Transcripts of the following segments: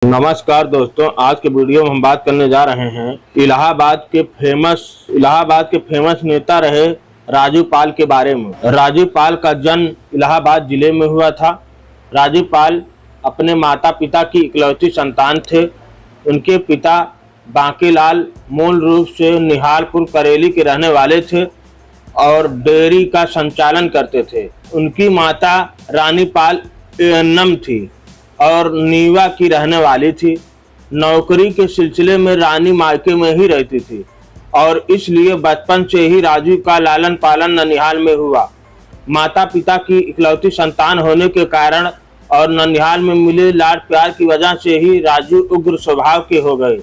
नमस्कार दोस्तों, आज के वीडियो में हम बात करने जा रहे हैं इलाहाबाद के फेमस नेता रहे राजू पाल के बारे में। राजू पाल का जन्म इलाहाबाद जिले में हुआ था। राजू पाल अपने माता पिता की इकलौती संतान थे। उनके पिता बांकीलाल मूल रूप से निहालपुर करेली के रहने वाले थे और डेयरी का संचालन करते थे। उनकी माता रानी पाल एएनएम थी और नीवा की रहने वाली थी। नौकरी के सिलसिले में रानी मायके में ही रहती थी और इसलिए बचपन से ही राजू का लालन पालन ननिहाल में हुआ। माता पिता की इकलौती संतान होने के कारण और ननिहाल में मिले लाड प्यार की वजह से ही राजू उग्र स्वभाव के हो गए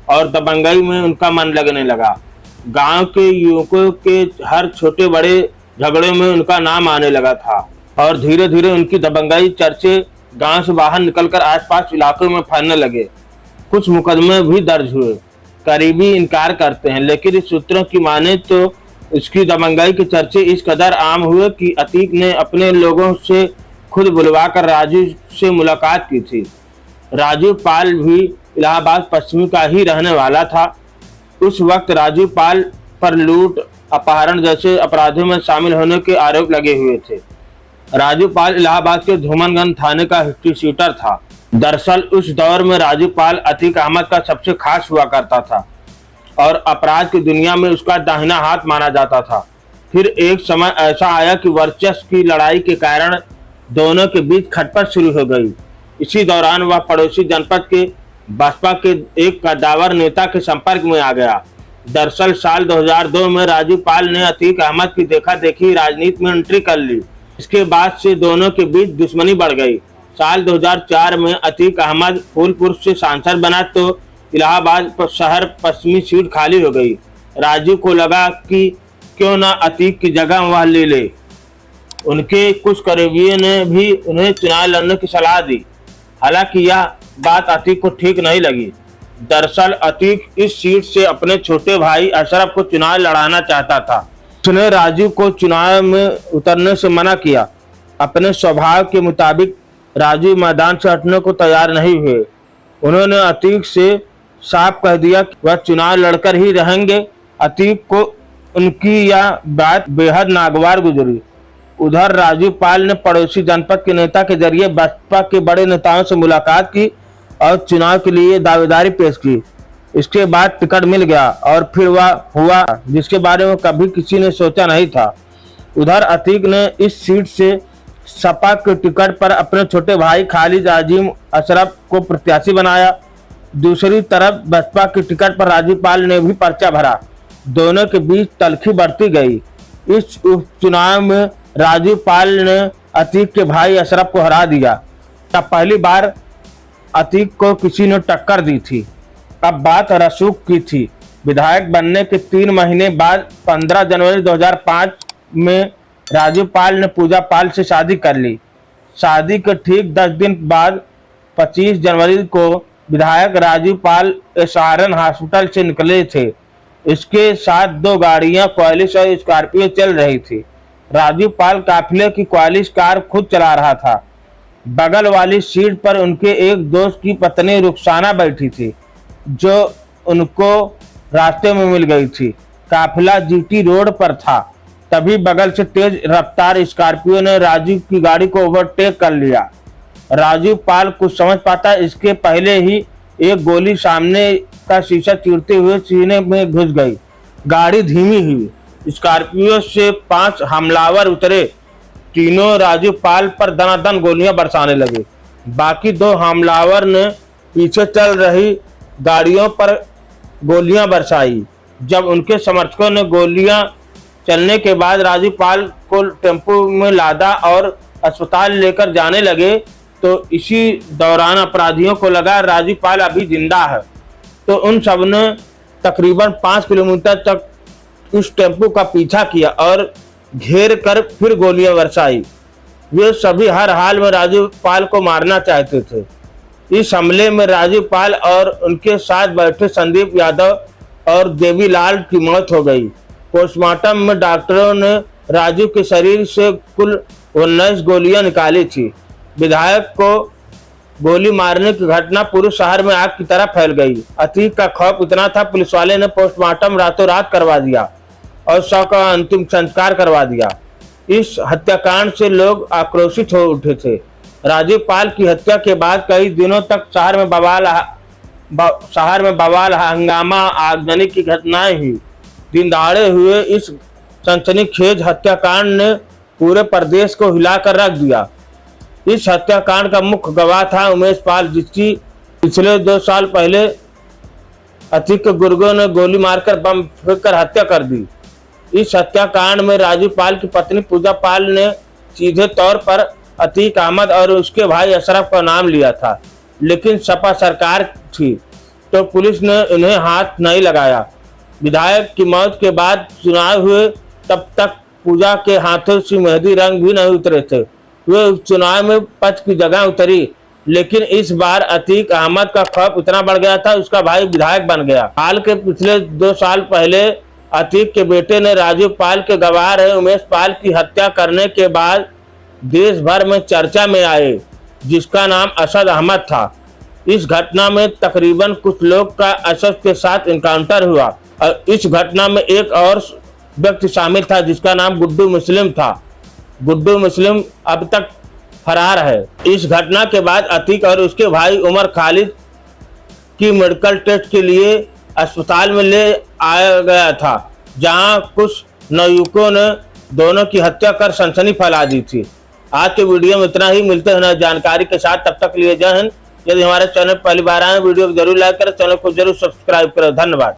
और दबंगई में उनका मन लगने लगा। गांव के युवकों के हर छोटे बड़े झगड़े में उनका नाम आने लगा था और धीरे धीरे उनकी दबंगई चर्चे गांव से बाहर निकलकर आसपास इलाकों में फैलने लगे। कुछ मुकदमे भी दर्ज हुए। करीबी इनकार करते हैं, लेकिन इस सूत्रों की माने तो इसकी दबंगई के चर्चे इस कदर आम हुए कि अतीक ने अपने लोगों से खुद बुलवाकर राजू से मुलाकात की थी। राजू पाल भी इलाहाबाद पश्चिमी का ही रहने वाला था। उस वक्त राजू पाल पर लूट, अपहरण जैसे अपराधों में शामिल होने के आरोप लगे हुए थे। राजू पाल इलाहाबाद के धूमनगंज थाने का हिस्ट्री शीटर था। दरअसल उस दौर में राजू पाल अतीक अहमद का सबसे खास हुआ करता था और अपराध की दुनिया में उसका दाहिना हाथ माना जाता था। फिर एक समय ऐसा आया कि वर्चस्व की लड़ाई के कारण दोनों के बीच खटपट शुरू हो गई। इसी दौरान वह पड़ोसी जनपद के बसपा के एक कद्दावर नेता के संपर्क में आ गया। दरअसल साल 2002 में राजू पाल ने अतीक अहमद की देखा देखी राजनीति में एंट्री कर ली। इसके बाद से दोनों के बीच दुश्मनी बढ़ गई। साल 2004 में अतीक अहमद फूलपुर से सांसद बना तो इलाहाबाद शहर पश्चिमी सीट खाली हो गई। राजू को लगा कि क्यों ना अतीक की जगह वह ले ले। उनके कुछ करीबियों ने भी उन्हें चुनाव लड़ने की सलाह दी। हालांकि यह बात अतीक को ठीक नहीं लगी। दरअसल अतीक इस सीट से अपने छोटे भाई अशरफ को चुनाव लड़ाना चाहता था। उसने राजू को चुनाव में उतरने से मना किया। अपने स्वभाव के मुताबिक राजू मैदान से हटने को तैयार नहीं हुए। उन्होंने अतीक से साफ कह दिया कि वह चुनाव लड़कर ही रहेंगे। अतीक को उनकी यह बात बेहद नागवार गुजरी। उधर राजू पाल ने पड़ोसी जनपद के नेता के जरिए बसपा के बड़े नेताओं से मुलाकात की और चुनाव के लिए दावेदारी पेश की। इसके बाद टिकट मिल गया और फिर वह हुआ जिसके बारे में कभी किसी ने सोचा नहीं था। उधर अतीक ने इस सीट से सपा के टिकट पर अपने छोटे भाई खालिद अजीम अशरफ को प्रत्याशी बनाया। दूसरी तरफ बसपा के टिकट पर राजू पाल ने भी पर्चा भरा। दोनों के बीच तल्खी बढ़ती गई। इस उपचुनाव में राजू पाल ने अतीक के भाई अशरफ को हरा दिया। तब पहली बार अतीक को किसी ने टक्कर दी थी। अब बात रसूख की थी। विधायक बनने के 3 महीने बाद 15 जनवरी 2005 में राजू पाल ने पूजा पाल से शादी कर ली। शादी के ठीक 10 दिन बाद 25 जनवरी को विधायक राजू पाल एसआरएन हॉस्पिटल से निकले थे। इसके साथ 2 गाड़ियां क्वालिस और स्कॉर्पियो चल रही थी। राजू पाल काफिले की क्वालिस कार खुद चला रहा था। बगल वाली सीट पर उनके एक दोस्त की पत्नी रुखसाना बैठी थी जो उनको रास्ते में मिल गई थी। काफिला जीटी रोड पर था। तभी बगल से तेज रफ्तार स्कॉर्पियो ने राजू की गाड़ी को ओवरटेक कर लिया। राजू पाल कुछ समझ पाता इसके पहले ही एक गोली सामने का शीशा चीरते हुए सीने में घुस गई। गाड़ी धीमी हुई। स्कॉर्पियो से 5 हमलावर उतरे। तीनों राजू पाल पर दनादन गोलियां बरसाने लगे। बाकी 2 हमलावर ने पीछे चल रही गाड़ियों पर गोलियां बरसाई। जब उनके समर्थकों ने गोलियां चलने के बाद राजू पाल को टेम्पो में लादा और अस्पताल लेकर जाने लगे तो इसी दौरान अपराधियों को लगा राजू पाल अभी जिंदा है, तो उन सब ने तकरीबन 5 किलोमीटर तक उस टेम्पो का पीछा किया और घेर कर फिर गोलियां बरसाई। वे सभी हर हाल में राजू पाल को मारना चाहते थे। इस हमले में राजू पाल और उनके साथ बैठे संदीप यादव और देवीलाल की मौत हो गई। पोस्टमार्टम में डॉक्टरों ने राजू के शरीर से कुल 19 गोलियां निकाली थी। विधायक को गोली मारने की घटना पूरे शहर में आग की तरह फैल गई। अतीक का खौफ इतना था, पुलिस वाले ने पोस्टमार्टम रातों रात करवा दिया और शव का अंतिम संस्कार करवा दिया। इस हत्याकांड से लोग आक्रोशित हो उठे थे। राजू पाल की हत्या के बाद कई दिनों तक शहर में बवाल, हंगामा, आगजनी की घटनाएं हुई। दिन दहाड़े हुए इस सनसनीखेज हत्याकांड ने पूरे प्रदेश को हिलाकर रख दिया। इस हत्याकांड का मुख्य गवाह था उमेश पाल, जिसकी पिछले 2 साल पहले अतीक के गुर्गों ने गोली मारकर बम फेंककर हत्या कर दी। इस हत्याकांड में राजू पाल की पत्नी पूजा पाल ने सीधे तौर पर अतीक अहमद और उसके भाई अशरफ का नाम लिया था, लेकिन सपा सरकार थी तो पुलिस ने उन्हें हाथ नहीं लगाया। विधायक की मौत के बाद चुनाव हुए, तब तक पूजा के हाथों से मेहंदी रंग भी नहीं उतरे थे। वे चुनाव में पक्ष की जगह उतरी, लेकिन इस बार अतीक अहमद का खौफ इतना बढ़ गया था, उसका भाई विधायक बन गया। हाल के पिछले 2 साल पहले अतीक के बेटे ने राजू पाल के गवाह रहे उमेश पाल की हत्या करने के बाद देश भर में चर्चा में आए, जिसका नाम असद अहमद था। इस घटना में तकरीबन कुछ लोग का असद के साथ इनकाउंटर हुआ और इस घटना में एक और व्यक्ति शामिल था, जिसका नाम गुड्डू मुस्लिम था। गुड्डू मुस्लिम अब तक फरार है। इस घटना के बाद अतीक और उसके भाई उमर खालिद की मेडिकल टेस्ट के लिए अस्पताल में ले आया गया था, जहां कुछ नवयुवकों ने दोनों की हत्या कर सनसनी फैला दी थी। आज के वीडियो में इतना ही। मिलते हैं नई जानकारी के साथ, तब तक लिए जय हिंद। यदि हमारे चैनल पहली बार आए, वीडियो को जरूर लाइक करें, चैनल को जरूर सब्सक्राइब करें। धन्यवाद।